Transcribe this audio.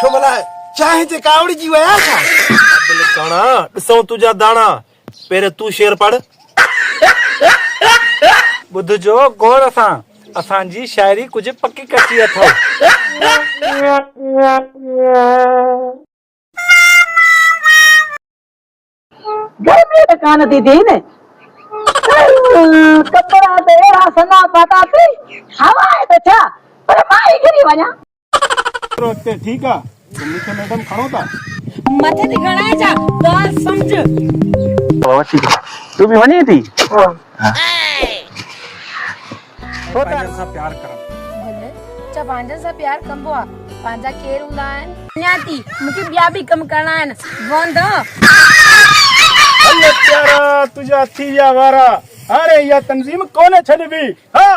वेठो भला चाहे ते कावड़ी जी वया छा दिल काना ॾिसूं तुंहिंजा दाणा पहिरियों तूं शेर पढ़। ॿुध जो गौर सां असांजी शायरी कुछ पक्की कची अथव। गर्मी त कान थी थिए न कपड़ा त अहिड़ा सना पाता थी हवा आहे त छा पर मां ई घिरी वञा। हुते ठीकु आहे त मूंखे मैडम खणो था मथे ते घणाए जा ॻाल्हि सम्झ। तूं बि वञे थी पंहिंजनि सां प्यार कर। भले छा पंहिंजनि सां प्यार कबो आहे? पंहिंजा केर हूंदा आहिनि? अञा थी मूंखे ॿिया बि कम करणा आहिनि। वंदा हले प्यारा तुझा थी विया वारा। अरे इहा तंज़ीम कोन्हे छॾबी। हा